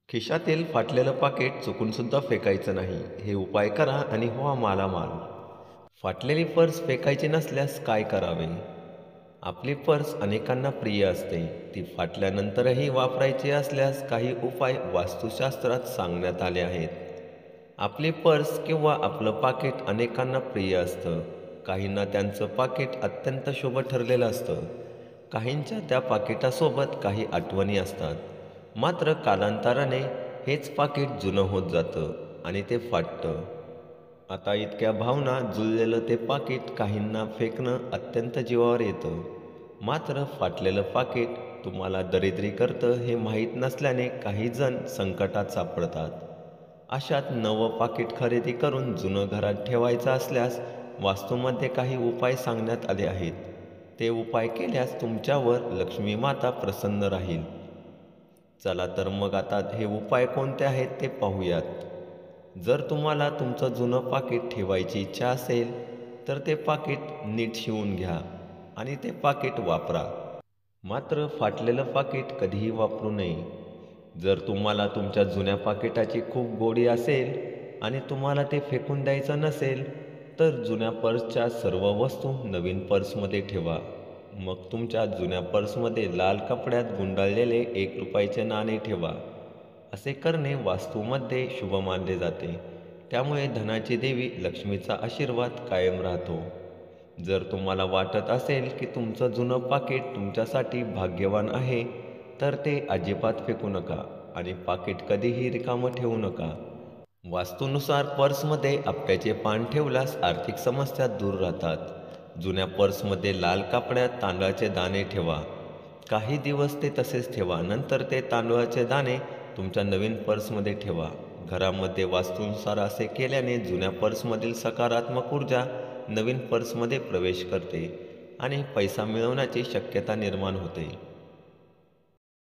खिशातील फाटलेलं पाकीट चुकून सुद्धा फेकायचं नाही. हे उपाय करा आणि व्हा मालामाल. फाटलेली पर्स फेकायची नसल्यास काय करावे? आपली पर्स अनेकांना प्रिय असते. ती फाटल्यानंतरही वापरायची असल्यास काही उपाय वास्तुशास्त्रात सांगण्यात आले आहेत. आपली पर्स किंवा आपलं पाकीट अनेकांना प्रिय असतं. काहींना त्यांचं पाकीट अत्यंत शुभ ठरलेलं असतं. काहींच्या त्या पाकिटासोबत काही आठवणी असतात. मात्र कालांतराने हेच पाकीट जुनं होत जातं आणि ते फाटतं. आता इतक्या भावना जुळलेलं ते पाकीट काहींना फेकणं अत्यंत जीवावर येतं. मात्र फाटलेलं पाकीट तुम्हाला दरिद्री करतं हे माहीत नसल्याने काही जण संकटात सापडतात. अशात नवं पाकीट खरेदी करून जुनं घरात ठेवायचं असल्यास वास्तूमध्ये काही उपाय सांगण्यात आले आहेत. ते उपाय केल्यास तुमच्यावर लक्ष्मी माता प्रसन्न राहील. चला तर मग आता हे उपाय कोणते आहेत ते पाहूयात. जर तुम्हाला तुमचं जुनं पाकीट ठेवायची इच्छा असेल तर ते पाकीट नीट शिवून घ्या आणि ते पाकीट वापरा. मात्र फाटलेलं पाकीट कधीही वापरू नये. जर तुम्हाला तुमच्या जुन्या पाकिटाची खूप गोडी असेल आणि तुम्हाला ते फेकून द्यायचं नसेल तर जुन्या पर्सच्या सर्व वस्तू नवीन पर्समध्ये ठेवा. मग तुमच्या जुन्या पर्समध्ये लाल कपड्यात गुंडाळलेले 1 रुपयाचे नाणे ठेवा. असे करणे वास्तूमध्ये शुभ मानले जाते. त्यामुळे धनाची देवी लक्ष्मीचा आशीर्वाद कायम राहतो. जर तुम्हाला वाटत असेल की तुमचं जुनं पाकीट तुमच्यासाठी भाग्यवान आहे तर ते अजिबात फेकू नका आणि पाकीट कधीही रिकामं ठेवू नका. वास्तूनुसार पर्समध्ये आपट्याचे पान ठेवल्यास आर्थिक समस्या दूर राहतात. जुन्या पर्समध्ये लाल कापड्यात तांदळाचे दाणे ठेवा. काही दिवस ते तसेच ठेवा. नंतर ते तांदळाचे दाणे तुमच्या नवीन पर्समध्ये ठेवा. घरामध्ये वास्तूनुसार असे केल्याने जुन्या पर्समधील सकारात्मक ऊर्जा नवीन पर्समध्ये प्रवेश करते आणि पैसा मिळवण्याची शक्यता निर्माण होते.